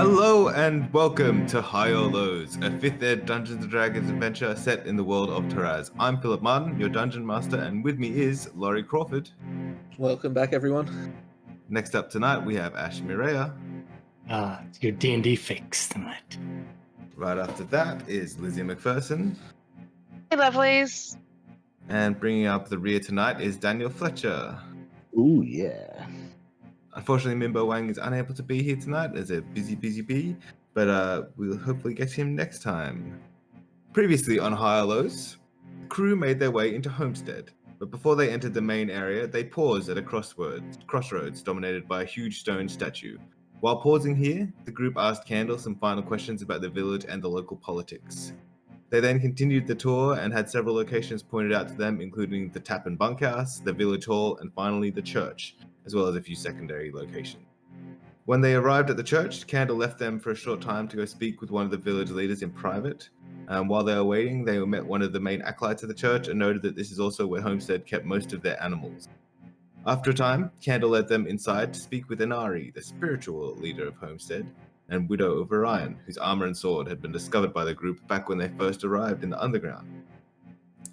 Hello and welcome to High or Lows, a 5th ed Dungeons & Dragons adventure set in the world of Taraz. I'm Philip Martin, your Dungeon Master, and with me is Laurie Crawford. Welcome back, everyone. Next up tonight, we have Ash Mireya. It's your D&D fix tonight. Right after that is Lizzie McPherson. Hey, lovelies. And bringing up the rear tonight is Daniel Fletcher. Ooh, yeah. Unfortunately, Mimbo Wang is unable to be here tonight as a busy bee, but we'll hopefully get him next time. Previously on High or Lows, the crew made their way into Homestead, but before they entered the main area, they paused at a crossroads dominated by a huge stone statue. While pausing here, the group asked Candle some final questions about the village and the local politics. They then continued the tour and had several locations pointed out to them, including the Tap and Bunkhouse, the village hall, and finally the church, as well as a few secondary locations. When they arrived at the church, Candle left them for a short time to go speak with one of the village leaders in private. While they were waiting, they met one of the main acolytes of the church and noted that this is also where Homestead kept most of their animals. After a time, Candle led them inside to speak with Inari, the spiritual leader of Homestead, and Widow of Orion, whose armor and sword had been discovered by the group back when they first arrived in the underground.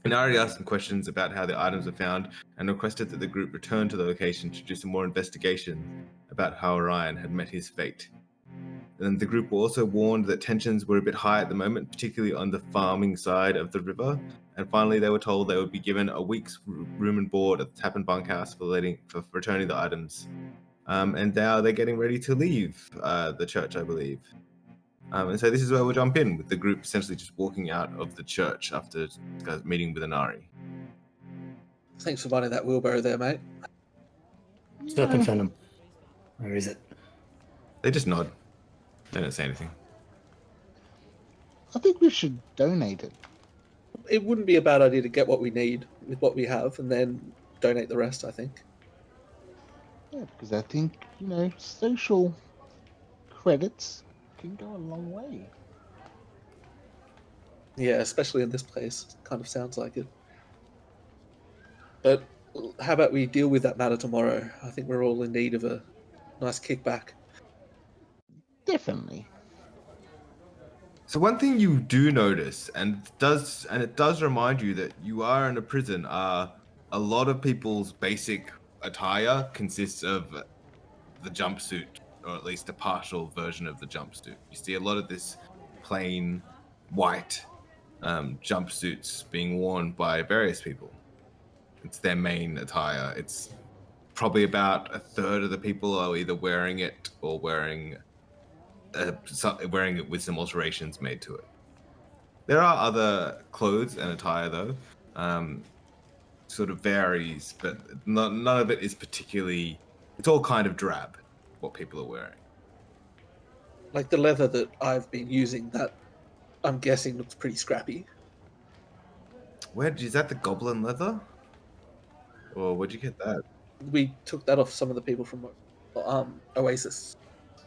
Inari asked some questions about how the items were found and requested that the group return to the location to do some more investigation about how Orion had met his fate. And the group were also warned that tensions were a bit high at the moment, particularly on the farming side of the river. And finally, they were told they would be given a week's room and board at the Tap and Bunkhouse for returning the items. And now they're getting ready to leave the church, I believe. And so this is where we'll jump in, with the group essentially just walking out of the church after meeting with Inari. Thanks for finding that wheelbarrow there, mate. Serpent Venom. Where is it? They just nod. They don't say anything. I think we should donate it. It wouldn't be a bad idea to get what we need with what we have and then donate the rest, I think. Yeah, because I think, social credits can go a long way. Yeah, especially in this place. Kind of sounds like it. But how about we deal with that matter tomorrow? I think we're all in need of a nice kickback. Definitely. So one thing you do notice, and it does remind you that you are in a prison, a lot of people's basic attire consists of the jumpsuit, or at least a partial version of the jumpsuit. You see a lot of this plain white jumpsuits being worn by various people. It's their main attire. It's probably about a third of the people are either wearing it or wearing it with some alterations made to it. There are other clothes and attire though. Sort of varies, but none of it is particularly. It's all kind of drab, what people are wearing. Like the leather that I've been using, that I'm guessing looks pretty scrappy. Is that the goblin leather? Or where'd you get that? We took that off some of the people from Oasis.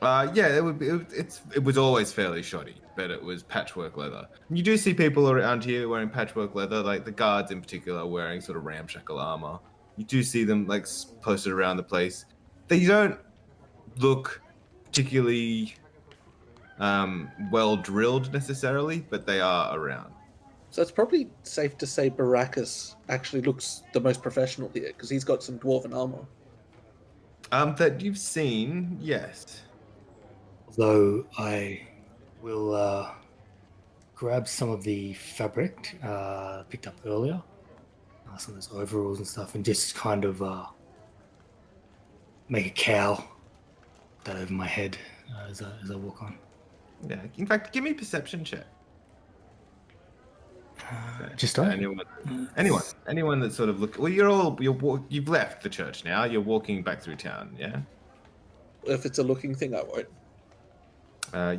Yeah, it was always fairly shoddy, but it was patchwork leather. You do see people around here wearing patchwork leather, like the guards in particular, wearing sort of ramshackle armor. You do see them like posted around the place. They don't look particularly well drilled necessarily, but they are around. So it's probably safe to say Baracus actually looks the most professional here, because he's got some dwarven armor. That you've seen, yes. Although I will grab some of the fabric picked up earlier, some of those overalls and stuff, and just kind of make a cowl that over my head as I walk on. Yeah. In fact, give me a perception check. Just anyone that sort of look. Well, you've left the church now. You're walking back through town. Yeah. If it's a looking thing, I won't.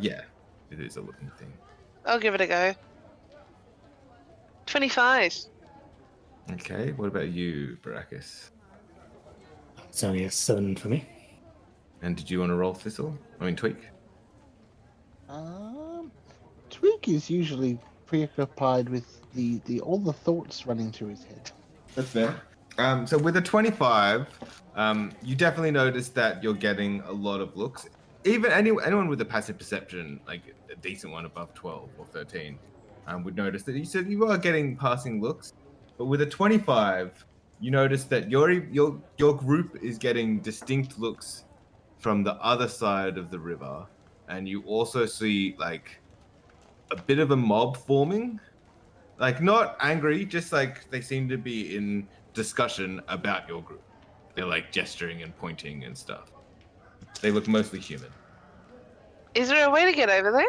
Yeah, it is a looking thing. I'll give it a go. 25. Okay. What about you, Baracus? It's only a 7 for me. And did you want to roll Tweak? Tweak is usually preoccupied with the all the thoughts running through his head. That's fair. So with a 25, you definitely notice that you're getting a lot of looks. even anyone with a passive perception, like a decent one above 12 or 13, would notice that you said you are getting passing looks, but with a 25, you notice that your group is getting distinct looks from the other side of the river, and you also see like a bit of a mob forming, like not angry, just like they seem to be in discussion about your group. They're like gesturing and pointing and stuff. They look mostly human. Is there a way to get over there?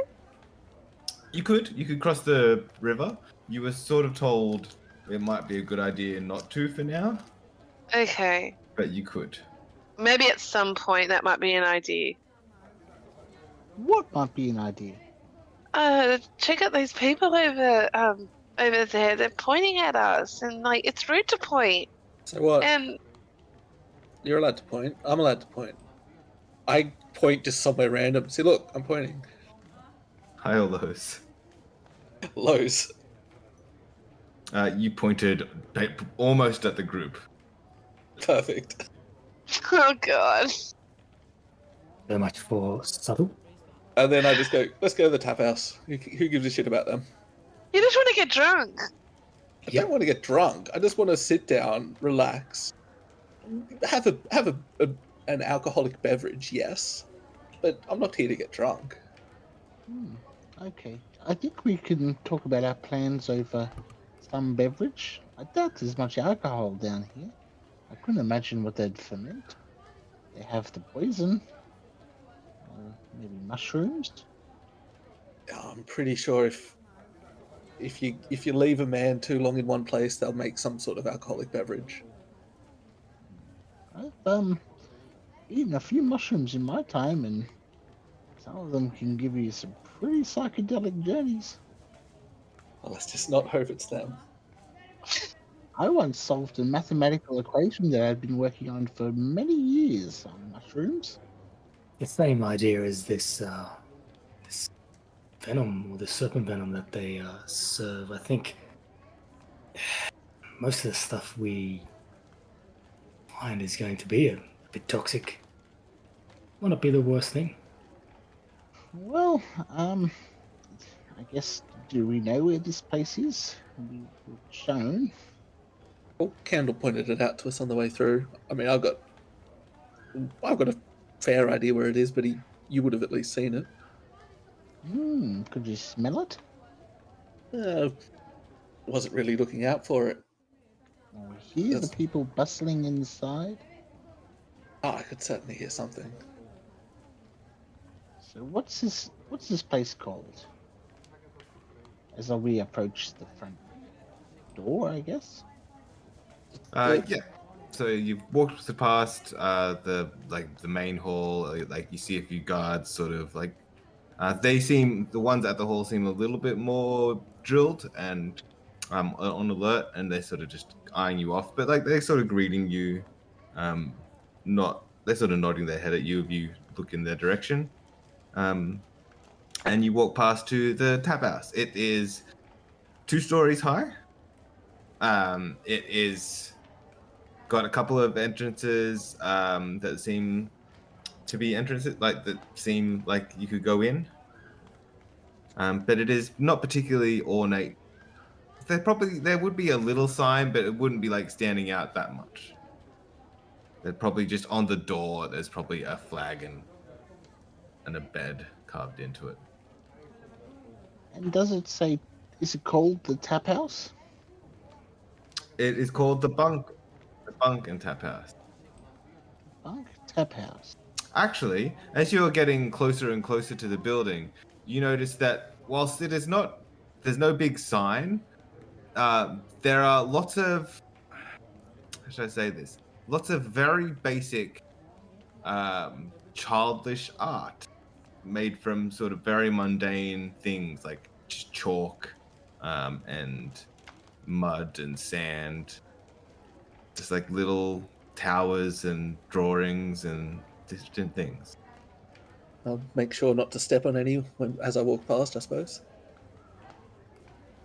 You could cross the river. You were sort of told it might be a good idea not to for now, Okay. but you could. Maybe at some point that might be an idea. What might be an idea? Check out those people over there. They're pointing at us, and like it's rude to point. So what? And You're allowed to point. I'm allowed to point. I point just somewhere random. See, look, I'm pointing. High or lows? Lows. You pointed almost at the group. Perfect. oh god. So much for subtle. And then I just go, let's go to the tap house. Who gives a shit about them? You just want to get drunk. I Yep. don't want to get drunk. I just want to sit down, relax, have an alcoholic beverage, yes, but I'm not here to get drunk. Okay. I think we can talk about our plans over some beverage. I doubt there's much alcohol down here. I couldn't imagine what they'd ferment. They have the poison. Maybe mushrooms. I'm pretty sure if you leave a man too long in one place, they'll make some sort of alcoholic beverage. I've eaten a few mushrooms in my time, and some of them can give you some pretty psychedelic journeys. Well, let's just not hope it's them. I once solved a mathematical equation that I'd been working on for many years on mushrooms. The same idea as this venom or the serpent venom that they serve. I think most of the stuff we find is going to be a bit toxic. Will not be the worst thing. Well, I guess, do we know where this place is? We were shown. Well, Candle pointed it out to us on the way through. I mean, I've got a fair idea where it is, but you would have at least seen it. Could you smell it? Wasn't really looking out for it. Or hear That's- the people bustling inside? Oh, I could certainly hear something. So what's this place called? As we approach the front door, I guess. Yeah. So you've walked past the main hall. Like you see a few guards, sort of like the ones at the hall seem a little bit more drilled and on alert, and they're sort of just eyeing you off. But like they're sort of greeting you, they're sort of nodding their head at you if you look in their direction. And you walk past to the tap house. It is 2 stories high. It is got a couple of entrances that seem to be entrances that seem like you could go in. But it is not particularly ornate. There would be a little sign, but it wouldn't be like standing out that much. They're probably just on the door. There's probably a flag and a bed carved into it. And does it say, is it called the tap house? It is called the Bunk and Tap House. Bunk tap house. Actually, as you're getting closer and closer to the building, you notice that whilst there's no big sign, there are lots of, how should I say this? Lots of very basic, childish art made from sort of very mundane things like just chalk and mud and sand. Just like little towers and drawings and different things. I'll make sure not to step on any as I walk past, I suppose.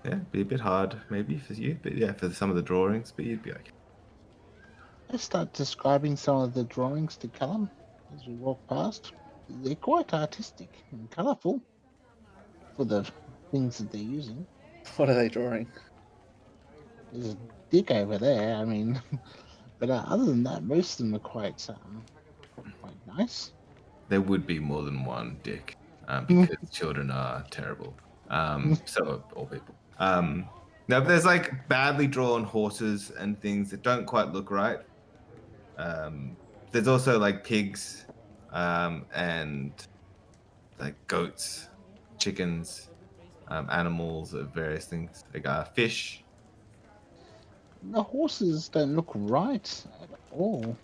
Yeah, be a bit hard maybe for you, but yeah, for some of the drawings, but you'd be okay. Let's start describing some of the drawings to Callum as we walk past. they're quite artistic and colourful for the things that they're using. What are they drawing? There's a dick over there. I mean, but other than that, most of them are quite nice. There would be more than one dick, because children are terrible. So are all people. No, but there's like badly drawn horses and things that don't quite look right. There's also like pigs, and like goats, chickens, animals of various things, like fish. The horses don't look right at all.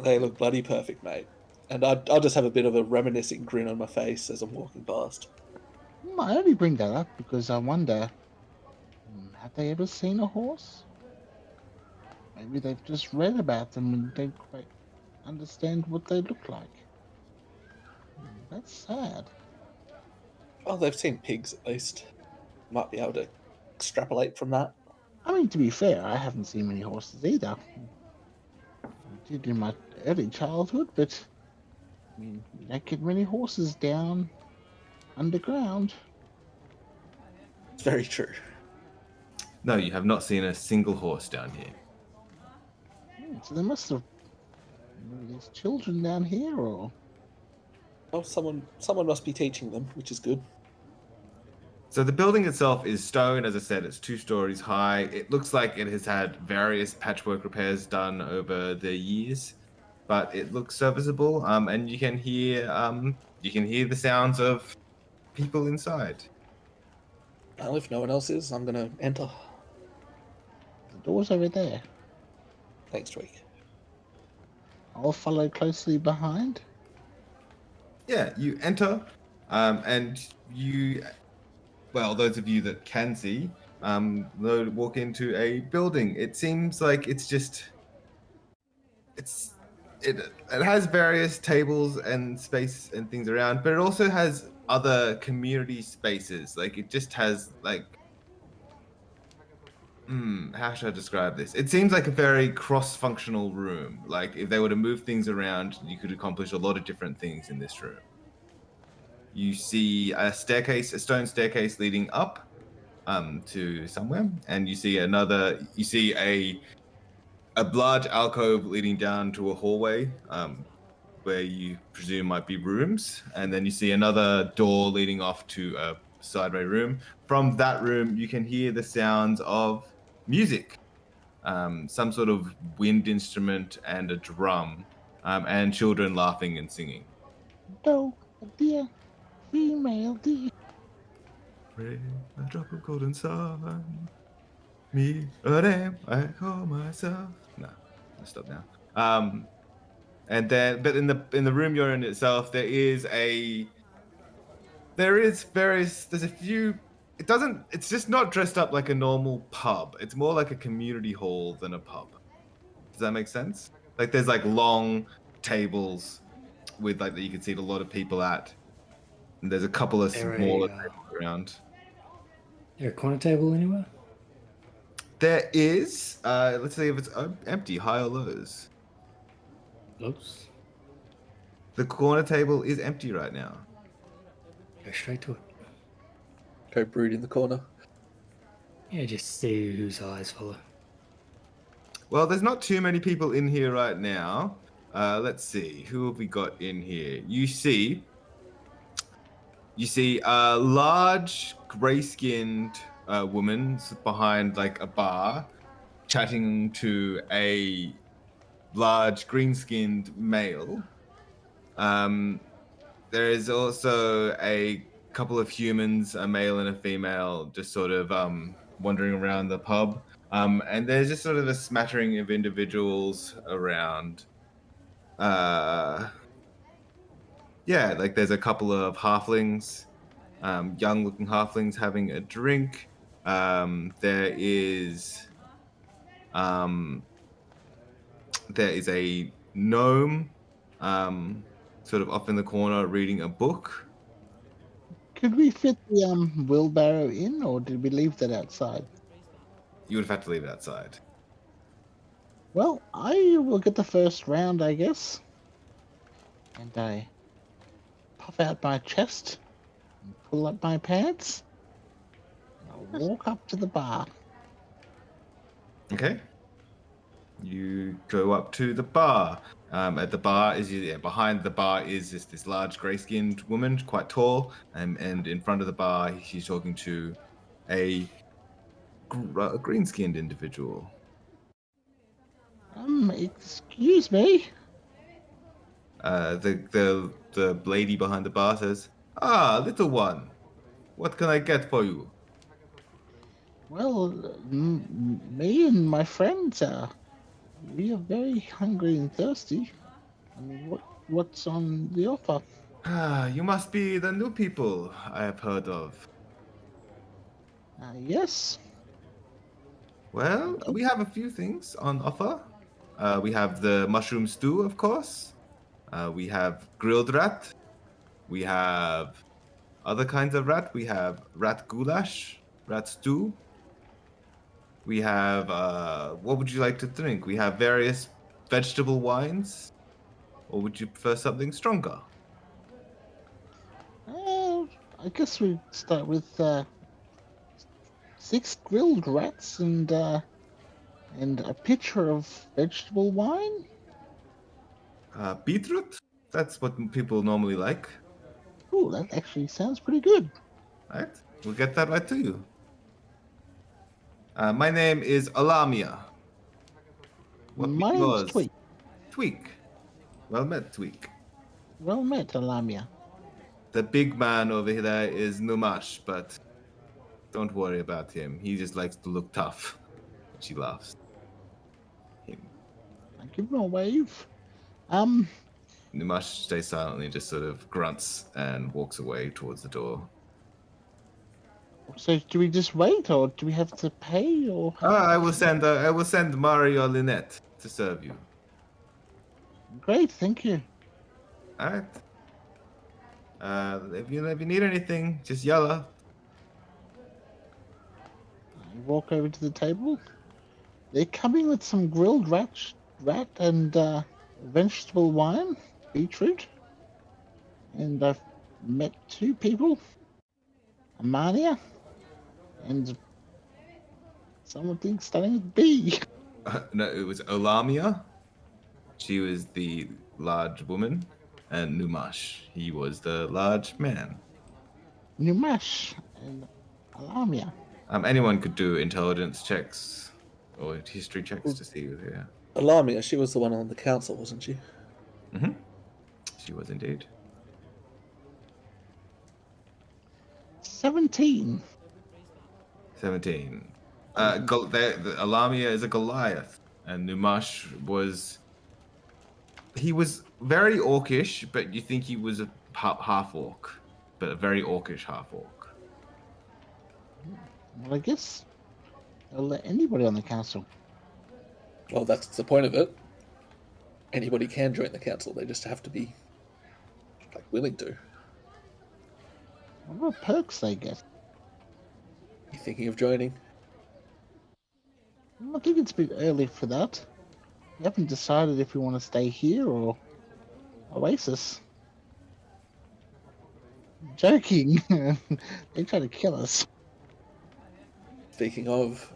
They look bloody perfect, mate. And I'll just have a bit of a reminiscing grin on my face as I'm walking past. I only bring that up because I wonder, have they ever seen a horse? Maybe they've just read about them and don't quite understand what they look like. That's sad. Oh, they've seen pigs at least. Might be able to extrapolate from that. I mean, to be fair, I haven't seen many horses either. I did in my early childhood, but I mean, you don't get many horses down underground. It's very true. No, you have not seen a single horse down here. So they must have. There's children down here, or Oh, someone must be teaching them, which is good. So the building itself is stone. As I said, it's 2 stories high. It looks like it has had various patchwork repairs done over the years, but it looks serviceable. And you can hear the sounds of people inside. Well, if no one else is, I'm gonna enter. the door's over there. Thanks, Tweak. I'll follow closely behind. Yeah, you enter, and you, well, those of you that can see, walk into a building. It seems like it has various tables and space and things around, but it also has other community spaces. Like it just has like, how should I describe this? It seems like a very cross-functional room. Like if they were to move things around, you could accomplish a lot of different things in this room. You see a stone staircase leading up to somewhere, and you see a large alcove leading down to a hallway, where you presume might be rooms, and then you see another door leading off to a sideway room. From that room, you can hear the sounds of music, some sort of wind instrument and a drum, and children laughing and singing. No, dear female deer. Rain, a drop of golden sun. Me, a name I call myself. No, I'll stop now. And then, but in the room you're in itself, there's a few. It's just not dressed up like a normal pub. It's more like a community hall than a pub. Does that make sense? Like there's like long tables with like that you can seat a lot of people at. And there's a couple of smaller tables around. Is there a corner table anywhere? There is. Let's see if it's empty. High or lows. Lows. The corner table is empty right now. Go straight to it. Go brood in the corner. Yeah, just see whose eyes follow. Well, there's not too many people in here right now. Let's see. Who have we got in here? You see a large, grey-skinned woman behind like a bar, chatting to a large, green-skinned male. There is also a couple of humans, a male and a female, just sort of wandering around the pub. And there's just sort of a smattering of individuals around. Yeah, like there's a couple of halflings, young-looking halflings having a drink. There is a gnome, sort of off in the corner reading a book. Could we fit the wheelbarrow in, or did we leave that outside? You would have had to leave it outside. Well, I will get the first round, I guess. And I puff out my chest, and pull up my pants. And I'll walk up to the bar. Okay. You go up to the bar. At the bar behind the bar is this large grey-skinned woman, quite tall, and in front of the bar she's talking to a green-skinned individual. Excuse me. The lady behind the bar says, "Ah, little one, what can I get for you?" Well, me and my friends we are very hungry and thirsty. I mean, what's on the offer? Ah, you must be the new people I have heard of. Yes. Well, we have a few things on offer. We have the mushroom stew, of course. We have grilled rat. We have other kinds of rat. We have rat goulash, rat stew. We have, what would you like to drink? We have various vegetable wines. Or would you prefer something stronger? I guess we start with 6 grilled rats and a pitcher of vegetable wine. Beetroot? That's what people normally like. Ooh, that actually sounds pretty good. Alright, we'll get that right to you. My name is Alamia. What be My name's yours? Tweak. Tweak. Well met, Tweak. Well met, Alamia. The big man over there is Numash, but don't worry about him. He just likes to look tough. She laughs. Him. I give him a wave. Numash stays silently, just sort of grunts and walks away towards the door. So do we just wait, or do we have to pay, or? I will send Mario Lynette to serve you. Great, thank you. All right. If you need anything, just yell. I walk over to the table. They're coming with some grilled rat and vegetable wine, beetroot. And I've met 2 people. Amania and something starting with B. No, it was Olamia. She was the large woman, and Numash. He was the large man. Numash and Alamia. Anyone could do intelligence checks or history checks to see who they are. Alamia, she was the one on the council, wasn't she? Mm-hmm. She was indeed. 17. 17. Alamia is a Goliath, and Numash was. He was very orcish, but you think he was a half orc, but a very orcish half orc. Well, I guess I'll let anybody on the council. Well, that's the point of it. Anybody can join the council. They just have to be willing to. What perks they get? You thinking of joining? I think it's a bit early for that. We haven't decided if we want to stay here or Oasis. Joking. They try to kill us. Speaking of,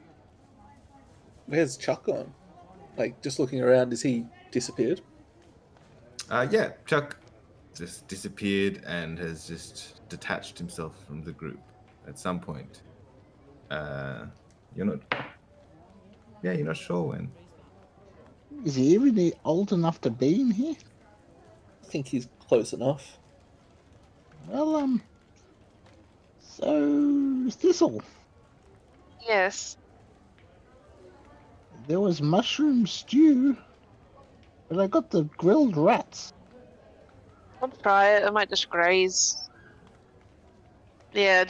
where's Chuck gone? Just looking around, is he disappeared? Yeah, Chuck just disappeared and has just detached himself from the group at some point. You're not sure when. Is he really old enough to be in here? I think he's close enough. Well, so Thistle, Yes. there was mushroom stew, but I got the grilled rats. I'll try it. I might just graze. Yeah,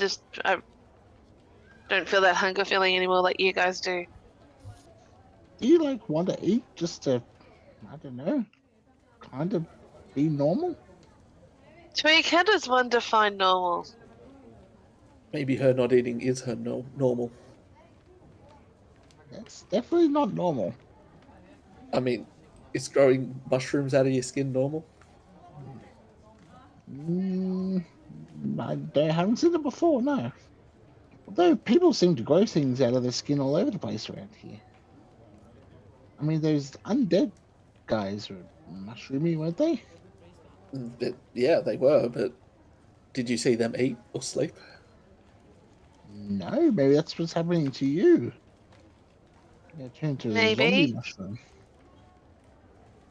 I don't feel that hunger feeling anymore like you guys do. Do you want to eat just to, I don't know, kind of be normal? Tweak, how does one define normal? Maybe her not eating is her normal. That's definitely not normal. I mean, is growing mushrooms out of your skin normal? haven't seen it before, no. Although people seem to grow things out of their skin all over the place around here. I mean, those undead guys were mushroomy, weren't they? Yeah, they were, but did you see them eat or sleep? No, maybe that's what's happening to you. Yeah, turn to a zombie Maybe. mushroom.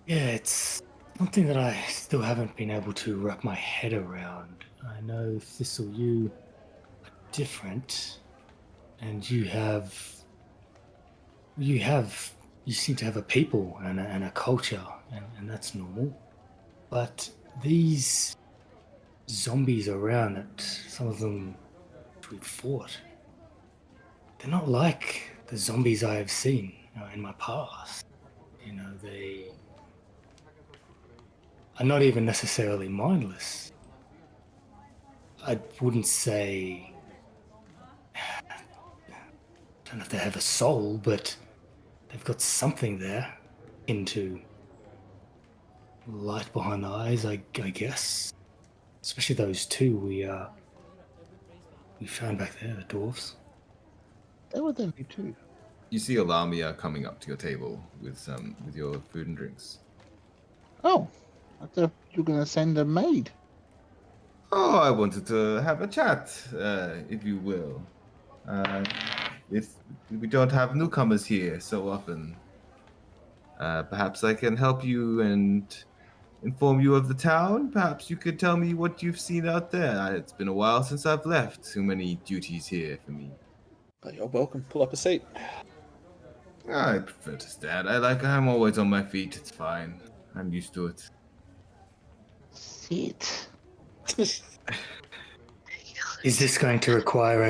Yeah, it's something that I still haven't been able to wrap my head around. I know Thistle, you are different, and you seem to have a people and a culture, and that's normal. But these zombies around that some of them we've fought, they're not like the zombies I have seen in my past. You know, they are not even necessarily mindless. I wouldn't say, I don't know if they have a soul, but they've got something there into light behind the eyes, I guess. Especially those two we found back there, the dwarves. They were there too. You see Lamia coming up to your table with your food and drinks. Oh, I thought you were going to send a maid. Oh, I wanted to have a chat, if you will. We don't have newcomers here so often. Perhaps I can help you and inform you of the town. Perhaps you could tell me what you've seen out there. It's been a while since I've left. Too many duties here for me. Oh, you're welcome. Pull up a seat. I prefer to stand. I'm always on my feet. It's fine. I'm used to it. Sit. Is this going to require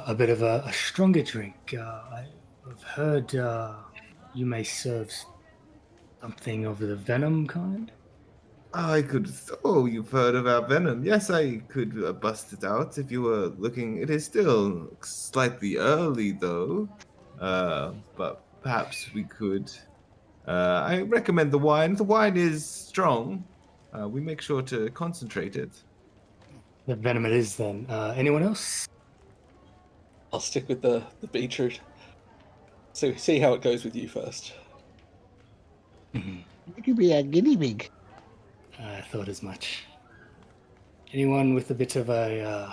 a bit of a stronger drink? I've heard you may serve something of the venom kind. I could. Oh, you've heard about venom? Yes, I could bust it out if you were looking. It is still slightly early, though. But perhaps we could. I recommend the wine. The wine is strong. We make sure to concentrate it. The venom it is then. Anyone else? I'll stick with the beetroot. So see how it goes with you first. You could be a guinea pig. I thought as much. Anyone with a bit of a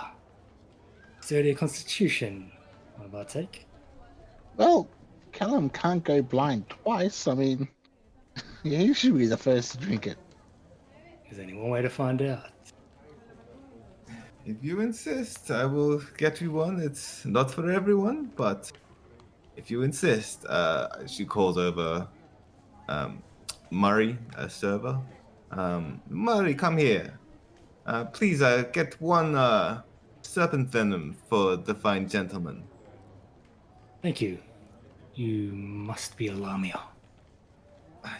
sturdier constitution want to partake? Well, Callum can't go blind twice. I mean, he should be the first to drink it. There's only one way to find out. If you insist, I will get you one. It's not for everyone, but if you insist, she calls over Murray, a server. Murray, come here. Please, get one serpent venom for the fine gentleman. Thank you. You must be a Lamia.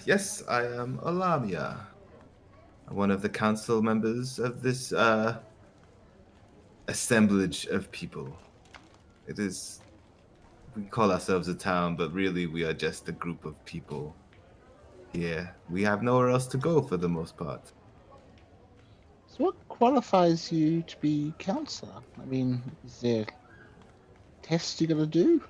Yes, I am Olamia, one of the council members of this assemblage of people. It is, we call ourselves a town, but really we are just a group of people here. We have nowhere else to go for the most part. So, what qualifies you to be counsellor? I mean, is there tests you got to do?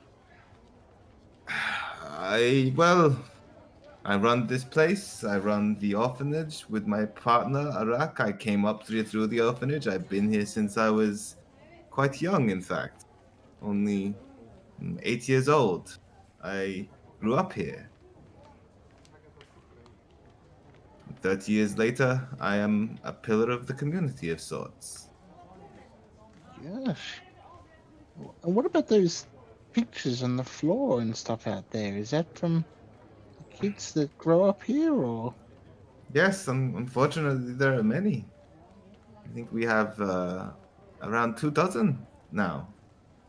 I run this place. I run the orphanage with my partner, Arak. I came up through the orphanage. I've been here since I was quite young, in fact. Only 8 years old. I grew up here. 30 years later, I am a pillar of the community of sorts. Gosh. And what about those pictures on the floor and stuff out there? Is that from the kids that grow up here, or? Yes, unfortunately, there are many. I think we have around 24 now,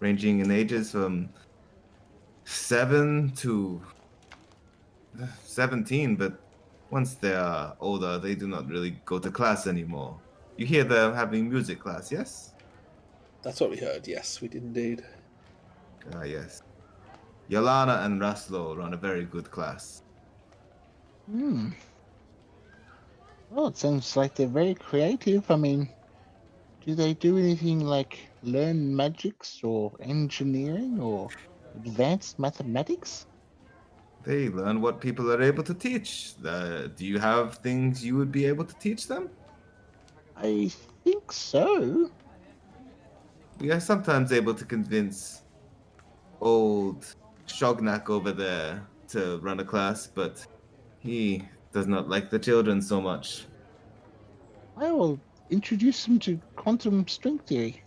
ranging in ages from 7 to 17, but once they are older, they do not really go to class anymore. You hear them having music class, yes? That's what we heard. Yes, we did indeed. Ah, yes. Yolana and Raslo run a very good class. Well, it sounds like they're very creative. I mean, Do they do anything like learn magics or engineering or advanced mathematics? They learn what people are able to teach. Do you have things you would be able to teach them? I think so. We are sometimes able to convince old Shognak over there to run a class, but he does not like the children so much. I will introduce them to quantum string theory.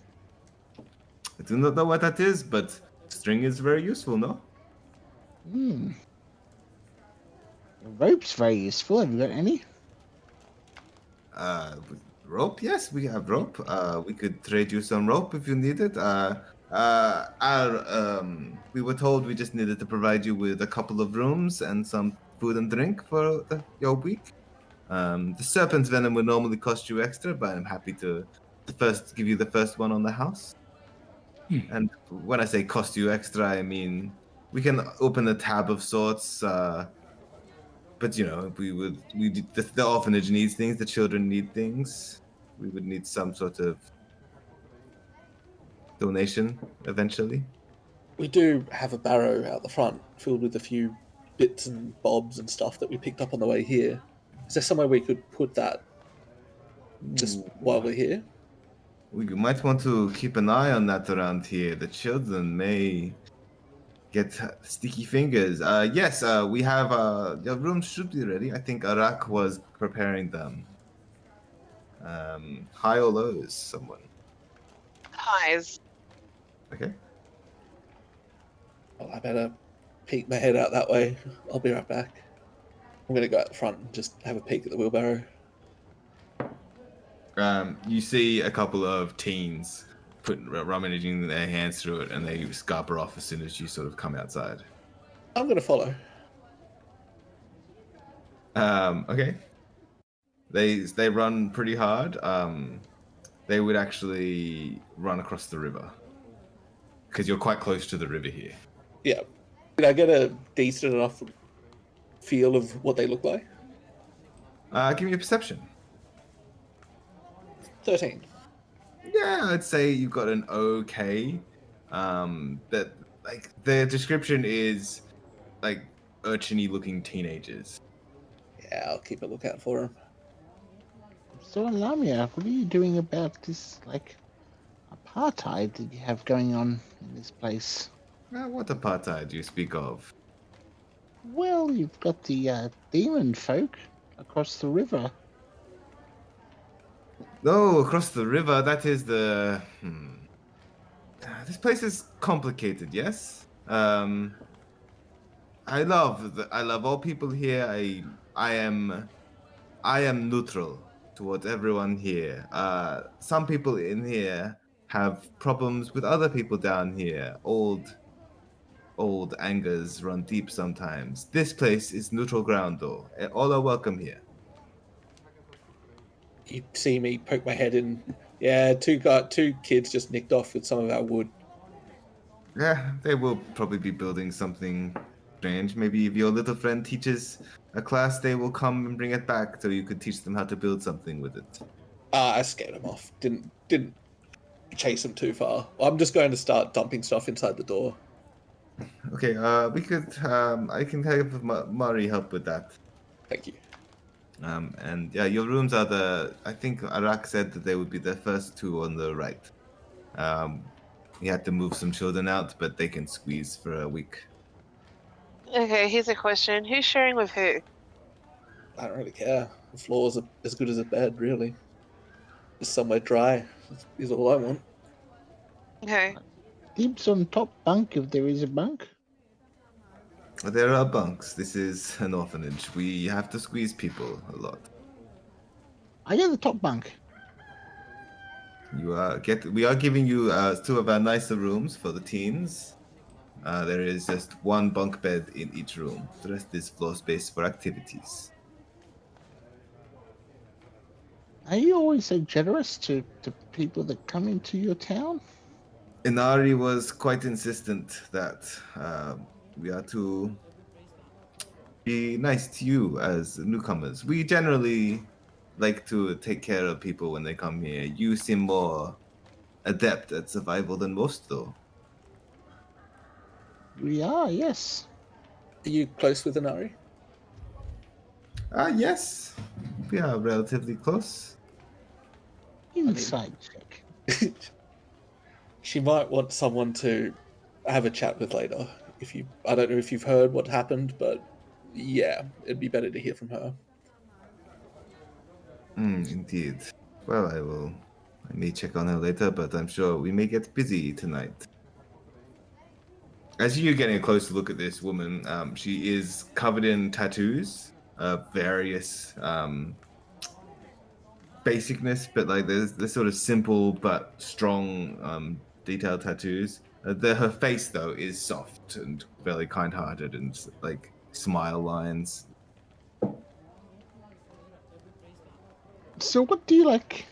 I do not know what that is, but string is very useful, no? Hmm. Rope's very useful. Have you got any? Uh, Rope? Yes, we have rope. We could trade you some rope if you need it. We were told we just needed to provide you with a couple of rooms and some food and drink for your week. The serpent's venom would normally cost you extra, but I'm happy to first give you the first one on the house. Hmm. And when I say cost you extra, I mean we can open a tab of sorts. But you know, the orphanage needs things, the children need things. We would need some sort of donation eventually. We do have a barrow out the front filled with a few bits and bobs and stuff that we picked up on the way here. Is there somewhere we could put that just while we're here? We might want to keep an eye on that around here. The children may get sticky fingers. Yes, we have. Your rooms should be ready. I think Arak was preparing them. High or lows, someone. Highs. Okay. Well, I better peek my head out that way. I'll be right back. I'm going to go out the front and just have a peek at the wheelbarrow. You see a couple of teens rummaging their hands through it, and they scamper off as soon as you sort of come outside. I'm going to follow. Okay. They run pretty hard. They would actually run across the river because you're quite close to the river here. Yeah. Did I get a decent enough feel of what they look like? Give me a perception. 13. Yeah, I'd say you've got an okay. That like the description is like urchiny looking teenagers. Yeah, I'll keep a lookout for them. So, Lamia, what are you doing about this, like, apartheid that you have going on in this place? What apartheid do you speak of? Well, you've got the demon folk across the river. No, across the river. That is the. This place is complicated. Yes. I love all people here. I am neutral towards everyone here. Some people in here have problems with other people down here. Old angers run deep sometimes. This place is neutral ground, though. All are welcome here. You see me poke my head in. Yeah, two kids just nicked off with some of our wood. Yeah, they will probably be building something strange. Maybe if your little friend teaches a class, they will come and bring it back so you could teach them how to build something with it. I scared them off. Didn't chase them too far. I'm just going to start dumping stuff inside the door. Okay, we could. I can have Mari help with that. Thank you. And yeah, your rooms are the. I think Arak said that they would be the first two on the right. We had to move some children out, but they can squeeze for a week. Okay, here's a question. Who's sharing with who? I don't really care. The floor's as good as a bed, really. Just somewhere dry is all I want. Okay. Dibs on top bunk if there is a bunk. There are bunks. This is an orphanage. We have to squeeze people a lot. I get the top bunk. We are giving you two of our nicer rooms for the teens. There is just one bunk bed in each room. The rest is floor space for activities. Are you always so generous to people that come into your town? Inari was quite insistent that we are to be nice to you as newcomers. We generally like to take care of people when they come here. You seem more adept at survival than most, though. We are, yes. Are you close with Inari? Yes. We are relatively close. Insight check. She might want someone to have a chat with later. I don't know if you've heard what happened, but yeah, it'd be better to hear from her. Indeed. Well, I may check on her later, but I'm sure we may get busy tonight. As you're getting a closer look at this woman, she is covered in tattoos of various basicness, but like there's sort of simple but strong detailed tattoos. Her face though is soft and fairly kind-hearted and like smile lines. So what do you like?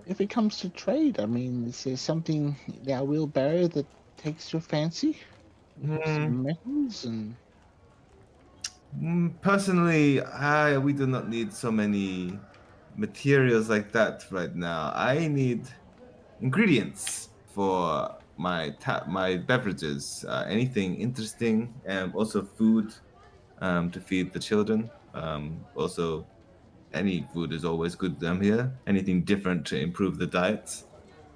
If it comes to trade, I mean, is there something in our wheelbarrow that takes your fancy? Some metals and Personally, we do not need so many materials like that right now. I need ingredients for my beverages. Anything interesting, and also food to feed the children. Also, any food is always good here. Anything different to improve the diets.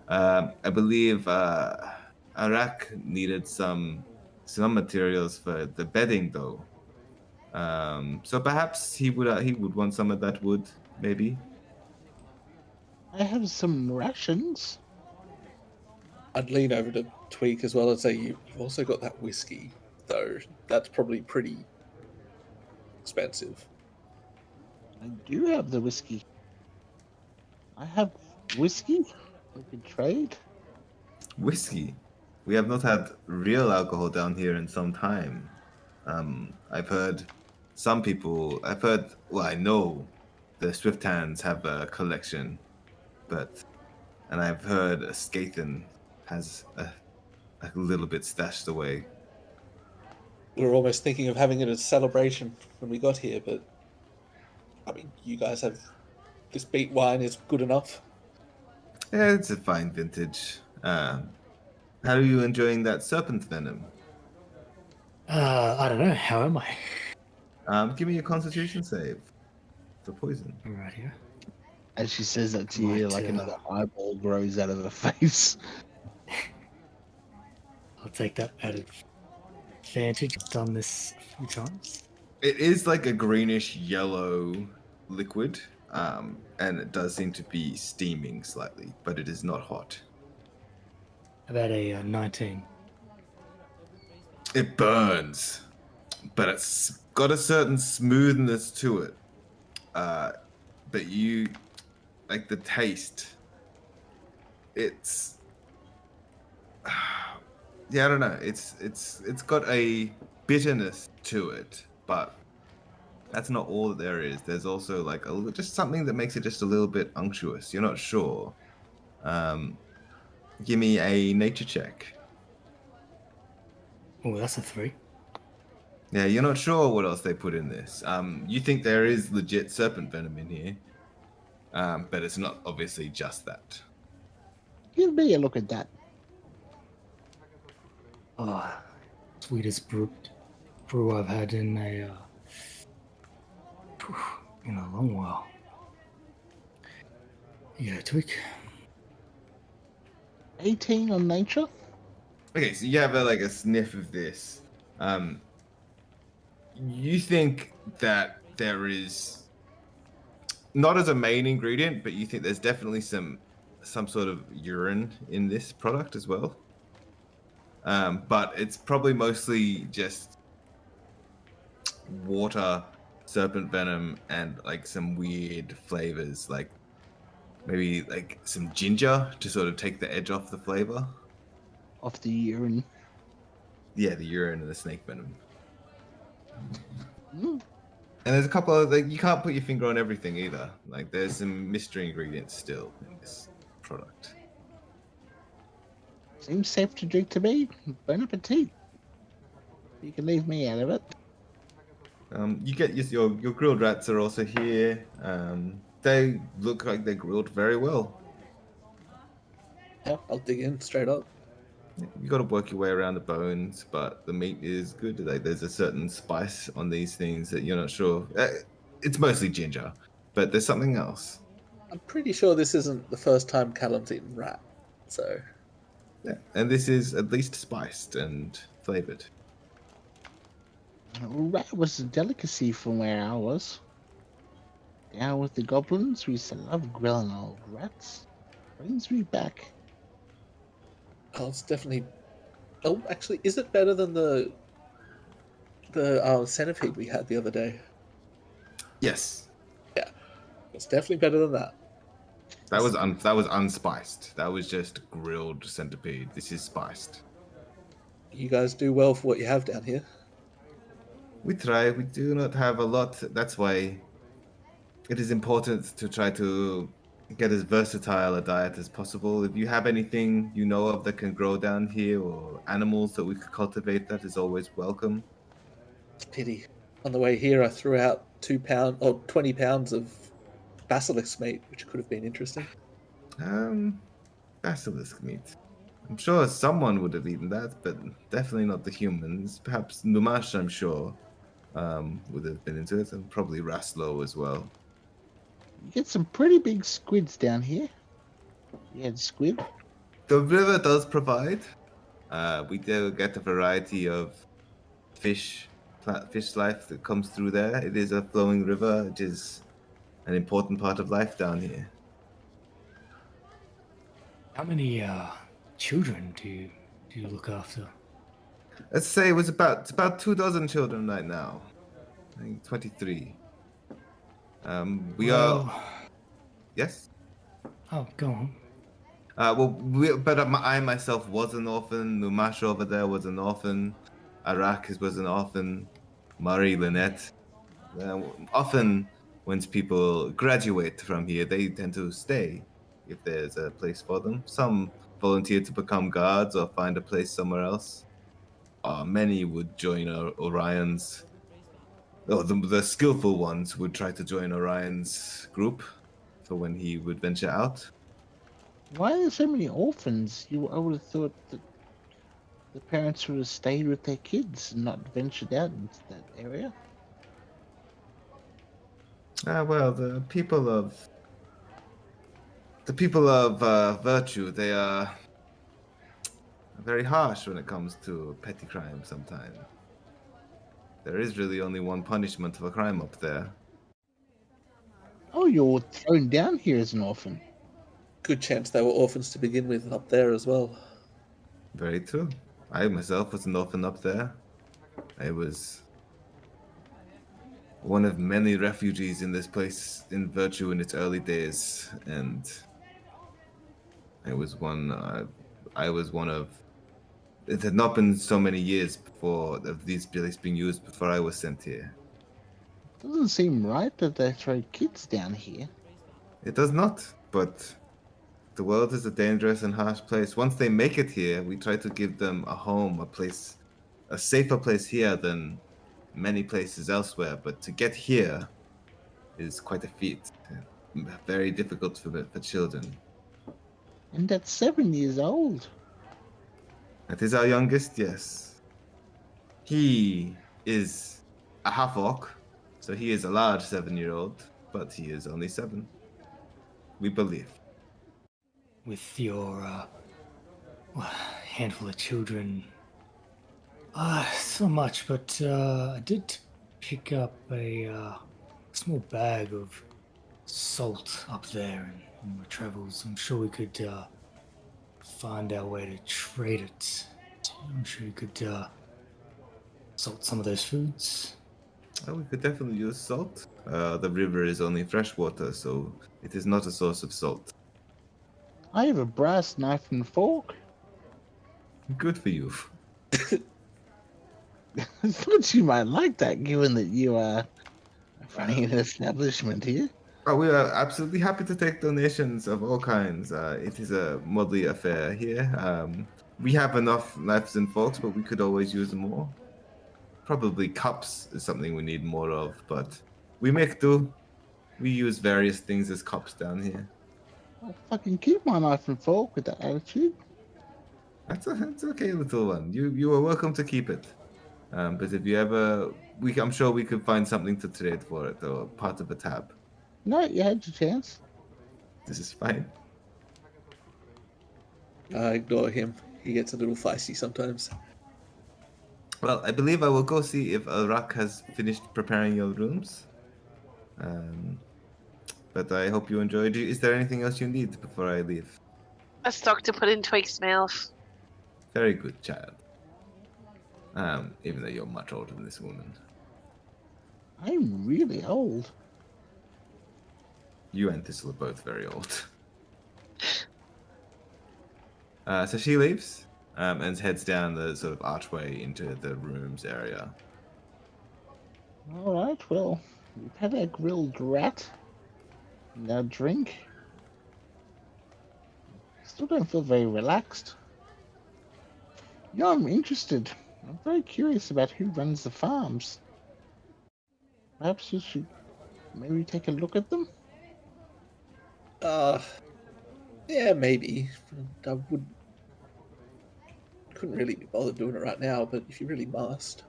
I believe Arak needed some materials for the bedding though. So perhaps he would want some of that wood, maybe. I have some rations. I'd lean over to Tweak as well and say, you've also got that whiskey, though. That's probably pretty expensive. I do have the whiskey. I have whiskey. We could trade. Whiskey. We have not had real alcohol down here in some time. I've heard well, I know the Swift Hands have a collection, and I've heard Skathan has a little bit stashed away. We were almost thinking of having it as a celebration when we got here, but I mean, you guys have this beet wine is good enough. Yeah, it's a fine vintage. How are you enjoying that serpent venom? I don't know. How am I? Give me a Constitution save for poison. Right here. As she says that to you, like another eyeball grows out of her face. I'll take that added advantage. I've done this a few times. It is like a greenish yellow liquid, and it does seem to be steaming slightly, but it is not hot. About a 19. It burns, but it's got a certain smoothness to it. But you like the taste. It's yeah, I don't know. It's got a bitterness to it, but that's not all that there is. There's also like just something that makes it just a little bit unctuous. You're not sure. Give me a nature check. Oh, that's a 3. Yeah, you're not sure what else they put in this. You think there is legit serpent venom in here, but it's not obviously just that. Give me a look at that. Oh, sweetest brew I've had in a long while. Yeah, Twig. 18 on nature. Okay, so you have a sniff of this. You think that there is not as a main ingredient, but you think there's definitely some sort of urine in this product as well. But it's probably mostly just water, serpent venom, and like some weird flavors, like maybe like some ginger to sort of take the edge off the flavor. Of the urine. Yeah, the urine and the snake venom. Mm. And there's a couple of you can't put your finger on everything either. Like there's some mystery ingredients still in this product. Seems safe to drink to me. Bon appetit. You can leave me out of it. You get your grilled rats are also here. They look like they're grilled very well. Yeah, I'll dig in straight up. You got to work your way around the bones, but the meat is good. Like there's a certain spice on these things that you're not sure. It's mostly ginger, but there's something else. I'm pretty sure this isn't the first time Callum's eaten rat. So, Yeah, and this is at least spiced and flavored. Rat was a delicacy from where I was. Down with the goblins, we used to love grilling old rats. Brings me back. oh, it's definitely. Oh, actually, is it better than the centipede we had the other day? Yes, Yeah, it's definitely better than that. that was unspiced. That was just grilled centipede. This is spiced. You guys do well for what you have down here. We try. We do not have a lot. That's why it is important to try to get as versatile a diet as possible. If you have anything you know of that can grow down here or animals that we could cultivate, that is always welcome. It's a pity. On the way here, I threw out 20 pounds of basilisk meat, which could have been interesting. Basilisk meat. I'm sure someone would have eaten that, but definitely not the humans. Perhaps Numash, I'm sure, would have been into it, and probably Raslo as well. You get some pretty big squids down here. You had squid. The river does provide. We do get a variety of fish life that comes through there. It is a flowing river. It is an important part of life down here. How many children do you look after? Let's say it's about 24 children right now. I think 23. We are. Yes. Oh, go on. I myself was an orphan. Numash over there was an orphan. Arrakis was an orphan. Murray, Lynette. Often, when people graduate from here, they tend to stay if there's a place for them. Some volunteer to become guards or find a place somewhere else. Many would join Orion's. Oh, the skillful ones would try to join Orion's group for when he would venture out. Why are there so many orphans? I would have thought that the parents would have stayed with their kids and not ventured out into that area. Well, the people of virtue, they are very harsh when it comes to petty crime sometimes. There is really only one punishment of a crime up there. Oh, you're thrown down here as an orphan. Good chance they were orphans to begin with up there as well. Very true. I myself was an orphan up there. I was one of many refugees in this place in virtue in its early days, and I was one of. It had not been so many years before of these places being used before I was sent here. Doesn't seem right that they throw kids down here. It does not, but the world is a dangerous and harsh place. Once they make it here, we try to give them a home, a place, a safer place here than many places elsewhere. But to get here is quite a feat. Very difficult for children. And that's 7 years old. That is our youngest, yes. He is a half-orc, so he is a large 7-year-old, but he is only 7. We believe. With your handful of children, so much, but I did pick up a small bag of salt up there in my travels. I'm sure we could find our way to trade it. I'm sure you could salt some of those foods. We could definitely use salt. The river is only fresh water, so it is not a source of salt. I have a brass knife and fork. Good for you. I thought you might like that, given that you are running an establishment here. Oh, we are absolutely happy to take donations of all kinds. It is a motley affair here. We have enough knives and forks, but we could always use more. Probably cups is something we need more of, but we make do. We use various things as cops down here. I'll fucking keep my knife and fork with that attitude. That's okay, little one. You are welcome to keep it. But if you ever, I'm sure we could find something to trade for it, or part of a tab. No, you had your chance. This is fine. I ignore him. He gets a little feisty sometimes. Well, I believe I will go see if Arak has finished preparing your rooms. But I hope you enjoyed. Is there anything else you need before I leave? A stock to put in Tweak's mouth. Very good, child. Even though you're much older than this woman. I'm really old. You and Thistle are both very old. So she leaves and heads down the sort of archway into the rooms area. All right, well, we've had our grilled rat and our drink. Still don't feel very relaxed. Yeah, I'm interested. I'm very curious about who runs the farms. Perhaps you should maybe take a look at them? Yeah, maybe. I couldn't really be bothered doing it right now, but if you really must.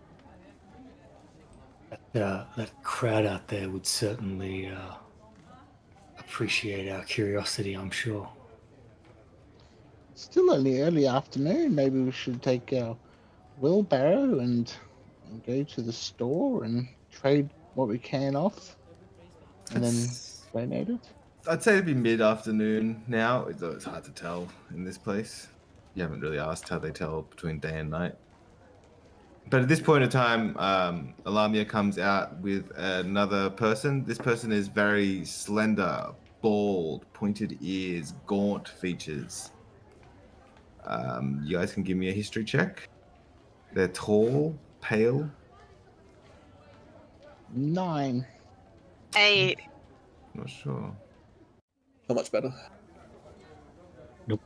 That crowd out there would certainly appreciate our curiosity, I'm sure. Still only early afternoon. Maybe we should take our wheelbarrow and go to the store and trade what we can off, and then donate it. I'd say it'd be mid-afternoon now. It's hard to tell in this place. You haven't really asked how they tell between day and night. But at this point in time, Alamia comes out with another person. This person is very slender, bald, pointed ears, gaunt features. You guys can give me a history check. They're tall, pale. 9. 8. Not sure. Not much better. Nope.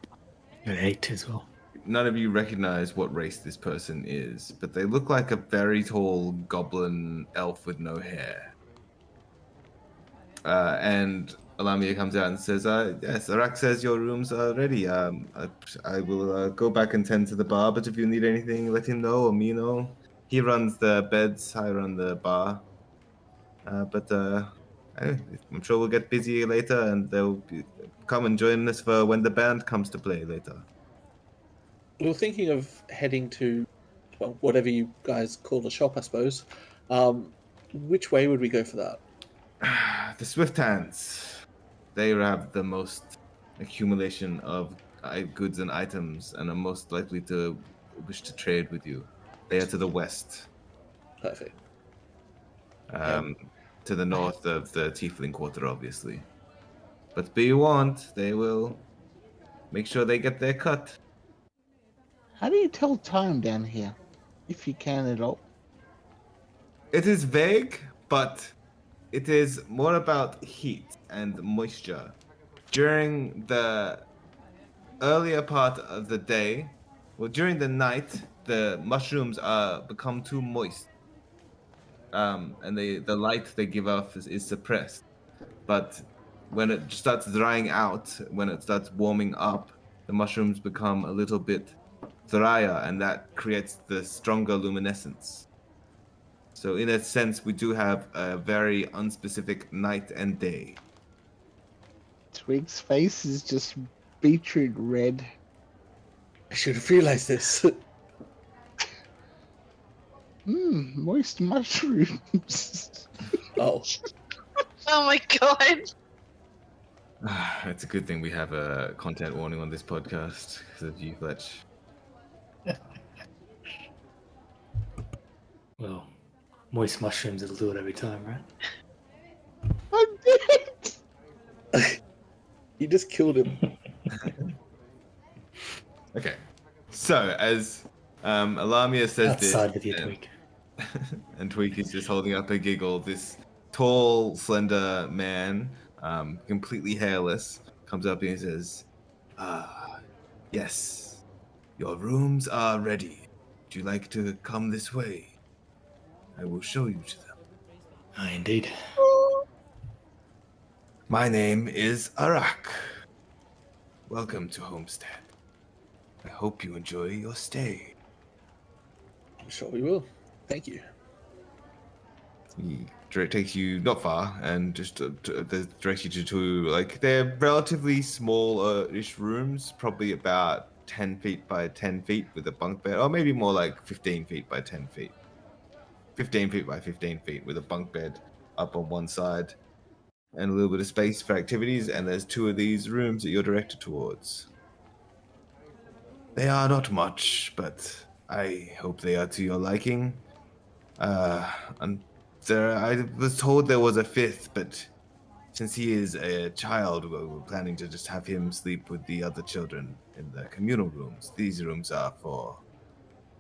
An 8 as well. None of you recognize what race this person is, but they look like a very tall goblin elf with no hair. And Alamia comes out and says, yes, Arak says your rooms are ready. I will go back and tend to the bar, but if you need anything, let him know or me know. He runs the beds, I run the bar. I'm sure we'll get busy later, and they'll come and join us for when the band comes to play later. We were thinking of heading to, well, whatever you guys call the shop, I suppose. Which way would we go for that? The Swift Hands. They have the most accumulation of goods and items, and are most likely to wish to trade with you. They are to the west. Perfect. To the north of the Tiefling Quarter, obviously. But be warned, they will make sure they get their cut. How do you tell time down here, if you can at all? It is vague, but it is more about heat and moisture. During the earlier part of the day, during the night, the mushrooms become too moist. And the light they give off is suppressed. But when it starts drying out, when it starts warming up, the mushrooms become a little bit drier, and that creates the stronger luminescence. So in a sense, we do have a very unspecific night and day. Twig's face is just beetroot red. I should have realized this. Moist mushrooms. Oh. Oh my god. It's a good thing we have a content warning on this podcast because of you, Fletch. Well, moist mushrooms will do it every time, right? I'm dead! You just killed him. Okay. So, as Alamia says Outside this, with your Tweak. and Tweak is just holding up a giggle, this tall, slender man, completely hairless, comes up and he says, yes, your rooms are ready. Would you like to come this way? I will show you to them. Indeed. My name is Arak. Welcome to Homestead. I hope you enjoy your stay. I'm sure we will. Thank you. He takes you not far and just directs you to like they're relatively small-ish rooms, probably about 10 feet by 10 feet with a bunk bed, or maybe more like 15 feet by 10 feet. 15 feet by 15 feet with a bunk bed up on one side and a little bit of space for activities. And there's two of these rooms that you're directed towards. They are not much, but I hope they are to your liking. And I was told there was a fifth, but since he is a child, we're planning to just have him sleep with the other children in the communal rooms. These rooms are for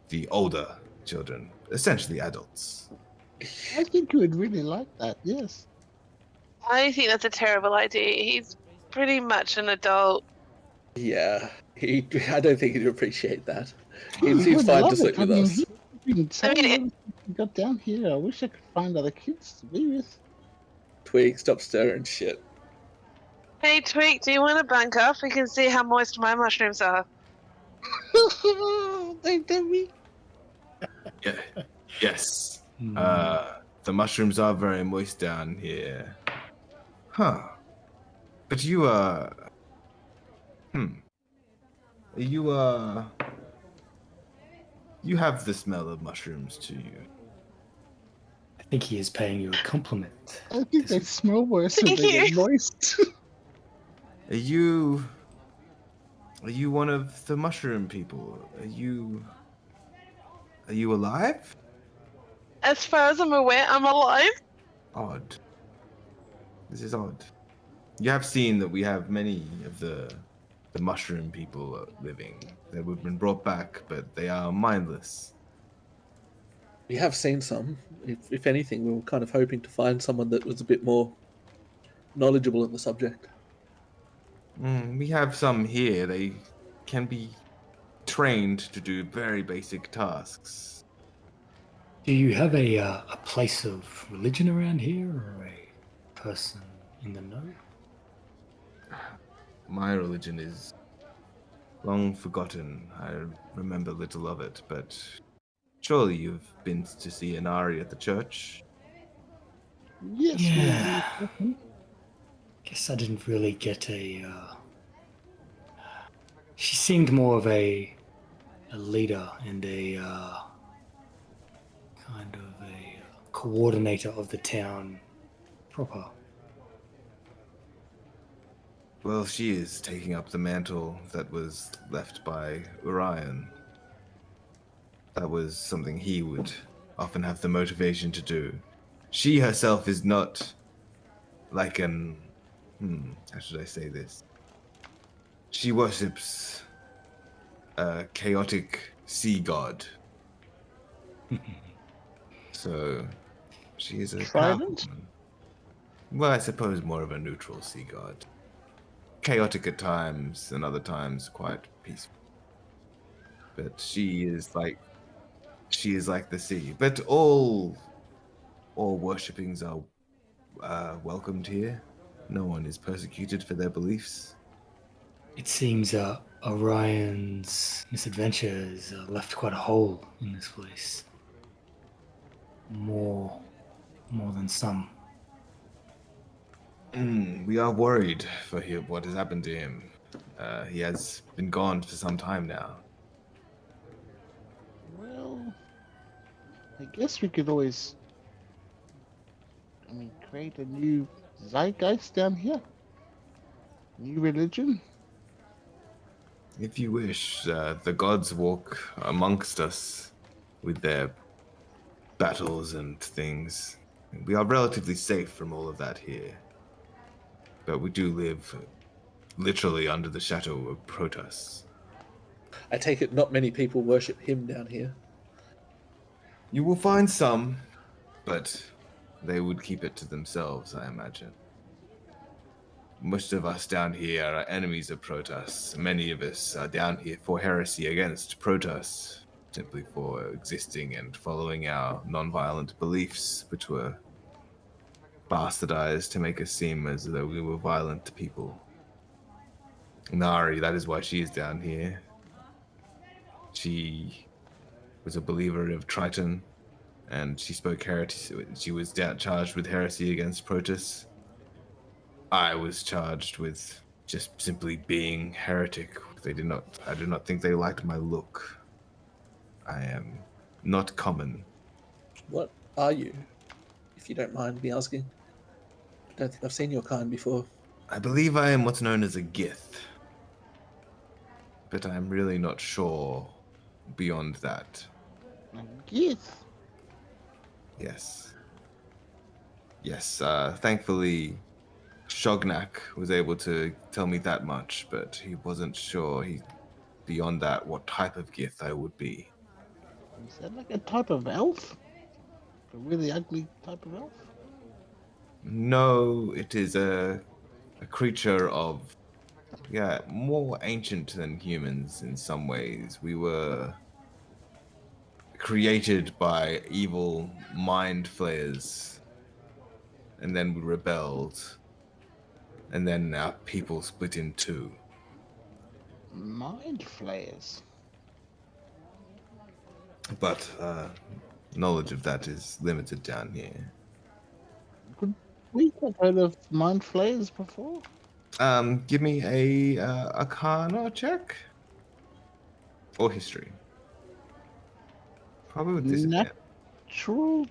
the older children, essentially adults. I think you would really like that. Yes. I think that's a terrible idea. He's pretty much an adult. Yeah, I don't think he'd appreciate that. He He'd would fine to love sleep it. I with mean, us. he's been saying I mean, ever since he got down here. I wish I could find other kids to be with. Twig, stop stirring shit. Hey, Tweak, do you want to bunk up? We can see how moist my mushrooms are. They did me. Yeah. Yes. Hmm. The mushrooms are very moist down here. Huh. But you, you have the smell of mushrooms to you. I think he is paying you a compliment. I think they smell worse when they get moist. Are you one of the mushroom people? Are you alive? As far as I'm aware, I'm alive. Odd. This is odd. You have seen that we have many of the mushroom people living. They have been brought back, but they are mindless. We have seen some. If anything, we were kind of hoping to find someone that was a bit more knowledgeable in the subject. We have some here. They can be trained to do very basic tasks. Do you have a place of religion around here, or a person in the know? My religion is long forgotten. I remember little of it, but surely you've been to see Inari at the church? Yes. Yeah. we- Guess I didn't really get a. She seemed more of a leader and a kind of a coordinator of the town proper. Well, she is taking up the mantle that was left by Orion. That was something he would often have the motivation to do. She herself is not like an... how should I say this? She worships a chaotic sea god. So, she is a powerful Trident? woman. Well, I suppose more of a neutral sea god. Chaotic at times, and other times quite peaceful. But she is like the sea. But all worshippings are welcomed here. No one is persecuted for their beliefs. It seems Orion's misadventures left quite a hole in this place. More than some. We are worried for what has happened to him. He has been gone for some time now. Well, I guess we could always, create a new zeitgeist down here. New religion. If you wish, the gods walk amongst us with their battles and things. We are relatively safe from all of that here. But we do live literally under the shadow of Protoss. I take it not many people worship him down here. You will find some, but they would keep it to themselves, I imagine. Most of us down here are enemies of Protoss. Many of us are down here for heresy against Protoss, simply for existing and following our non-violent beliefs, which were bastardized to make us seem as though we were violent people. Nari, that is why she is down here. She was a believer of Triton, and she spoke heresy. She was charged with heresy against Protus. I was charged with just simply being heretic. I do not think they liked my look. I am not common. What are you, if you don't mind me asking? I don't think I've seen your kind before. I believe I am what's known as a Gith, but I'm really not sure beyond that. Yes. Yes. Yes, thankfully, Shognak was able to tell me that much, but he wasn't sure beyond that what type of Gith I would be. Is that like a type of elf? A really ugly type of elf? No, it is a creature of, more ancient than humans in some ways. We were created by evil mind flayers, and then we rebelled, and then our people split in two. Mind flayers. But knowledge of that is limited down here. Could we have heard of mind flayers before? Give me a Arcana check or history. Probably with disadvantage. Natural.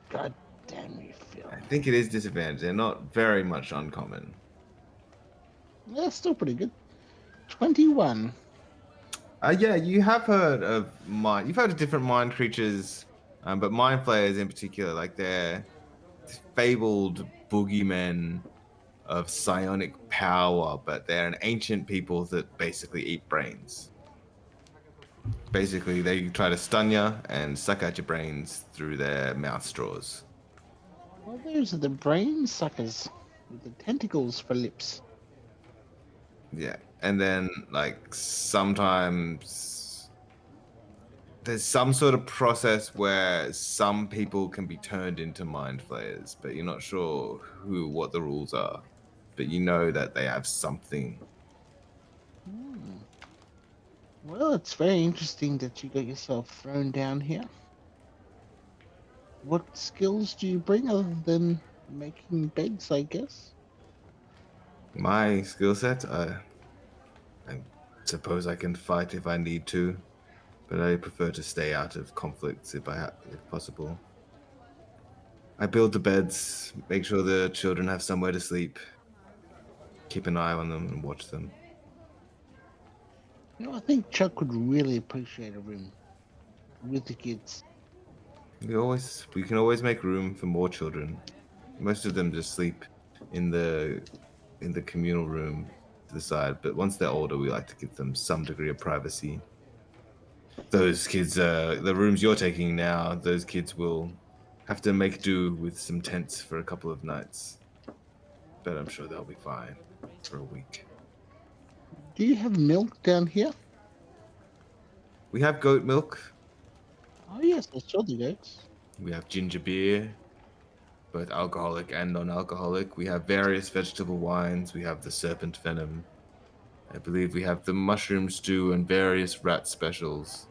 God damn you, Phil. I think it is disadvantage. They're not very much uncommon. That's still pretty good. 21. Yeah, you have heard of mind. You've heard of different mind creatures, but mind flayers in particular, like they're fabled boogeymen of psionic power, but they're an ancient people that basically eat brains. Basically, they try to stun you and suck out your brains through their mouth straws. Well, those are the brain suckers with the tentacles for lips. Yeah, and then like sometimes there's some sort of process where some people can be turned into mind flayers, but you're not sure what the rules are. But you know that they have something. Hmm. Well, it's very interesting that you got yourself thrown down here. What skills do you bring other than making beds, I guess? My skill set, I suppose I can fight if I need to, but I prefer to stay out of conflicts if possible. I build the beds, make sure the children have somewhere to sleep, keep an eye on them and watch them. You know, I think Chuck would really appreciate a room with the kids. We can always make room for more children. Most of them just sleep in the communal room to the side, but once they're older, we like to give them some degree of privacy. Those kids, the rooms you're taking now, those kids will have to make do with some tents for a couple of nights. But I'm sure they'll be fine for a week. Do you have milk down here? We have goat milk. Oh, yes, I saw the goats. We have ginger beer, both alcoholic and non-alcoholic. We have various vegetable wines. We have the serpent venom. I believe we have the mushroom stew and various rat specials.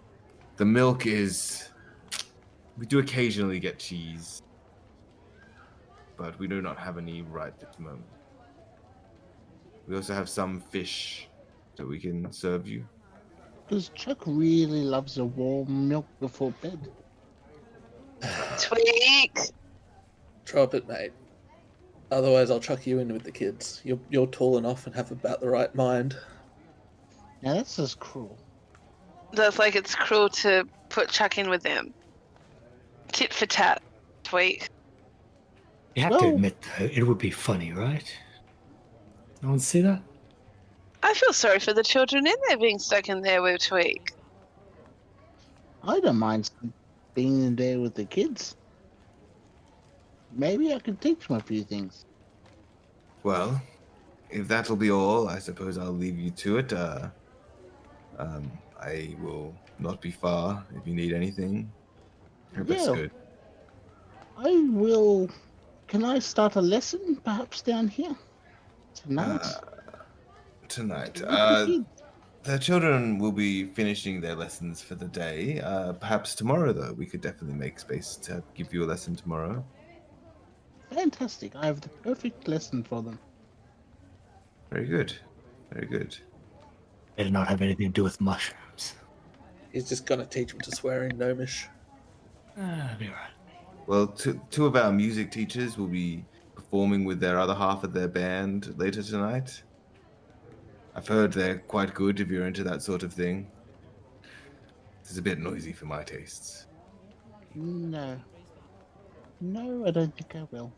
The milk is... We do occasionally get cheese, but we do not have any right at the moment. We also have some fish that we can serve you. Because Chuck really loves a warm milk before bed. Tweak. Drop it, mate. Otherwise, I'll chuck you in with the kids. You're tall enough and have about the right mind. Now, that's just cruel. That's like it's cruel to put Chuck in with them. Tit for tat. Tweak. You have to Well- admit, though, it would be funny, right? No one see that? I feel sorry for the children in there being stuck in there with Tweak. I don't mind being in there with the kids. Maybe I could teach them a few things. Well, if that'll be all, I suppose I'll leave you to it. I will not be far if you need anything. Hope that's Yeah. good. I will can I start a lesson perhaps down here tonight? Tonight. With the kids? The children will be finishing their lessons for the day. Perhaps tomorrow, though, we could definitely make space to give you a lesson tomorrow. Fantastic! I have the perfect lesson for them. Very good. Very good. Better not have anything to do with mushrooms. He's just gonna teach him to swear in Gnomish. I'll be right. Well, two of our music teachers will be performing with their other half of their band later tonight. I've heard they're quite good if you're into that sort of thing. It's a bit noisy for my tastes. No. No, I don't think I will.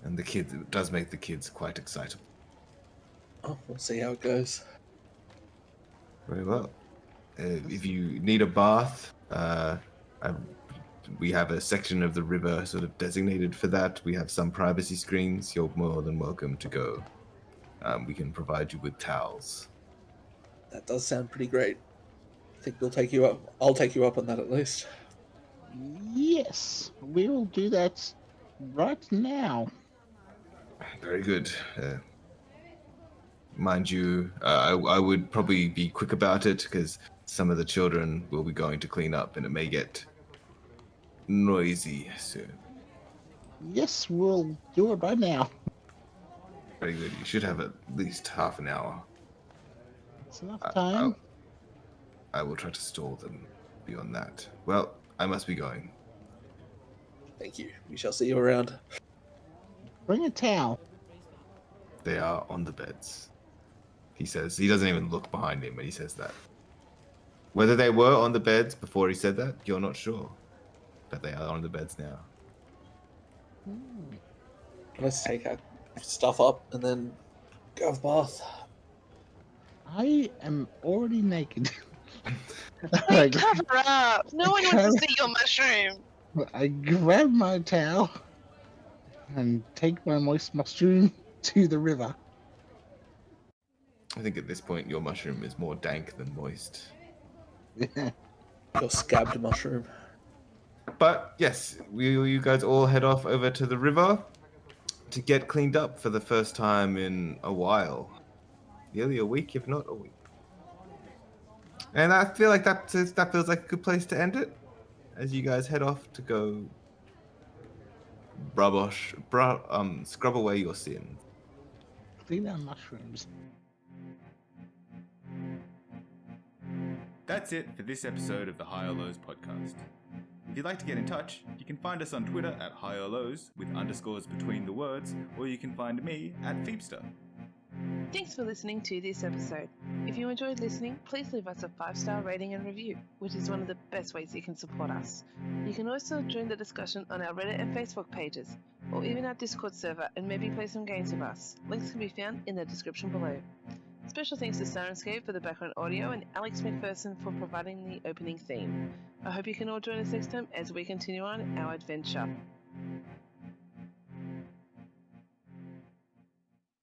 And it does make the kids quite excitable. Oh, we'll see how it goes. Very well. If you need a bath, we have a section of the river sort of designated for that. We have some privacy screens. You're more than welcome to go. We can provide you with towels. That does sound pretty great. I think we'll take you up. I'll take you up on that at least. Yes, we will do that right now. Very good. Mind you, I would probably be quick about it because some of the children will be going to clean up and it may get noisy soon. Yes, we'll do it right now. Very good. You should have at least half an hour. It's enough time. I will try to stall them beyond that. Well, I must be going. Thank you. We shall see you around. Bring a towel. They are on the beds. He says. He doesn't even look behind him when he says that. Whether they were on the beds before he said that, you're not sure. But they are on the beds now. Let's take our stuff up and then go have a bath. I am already naked. Wait, cover up! No one wants to see your mushroom. I grab my towel and take my moist mushroom to the river. I think at this point your mushroom is more dank than moist. Your scabbed mushroom. But yes, will you guys all head off over to the river to get cleaned up for the first time in a while? Nearly a week, if not a week. And I feel like that feels like a good place to end it, as you guys head off to go scrub away your sins. Clean our mushrooms. That's it for this episode of the High or Lows podcast. If you'd like to get in touch, you can find us on Twitter at High or Lows with underscores between the words, or you can find me at Feepster. Thanks for listening to this episode. If you enjoyed listening, please leave us a 5-star rating and review, which is one of the best ways you can support us. You can also join the discussion on our Reddit and Facebook pages, or even our Discord server and maybe play some games with us. Links can be found in the description below. Special thanks to Sirenscape for the background audio and Alex McPherson for providing the opening theme. I hope you can all join us next time as we continue on our adventure.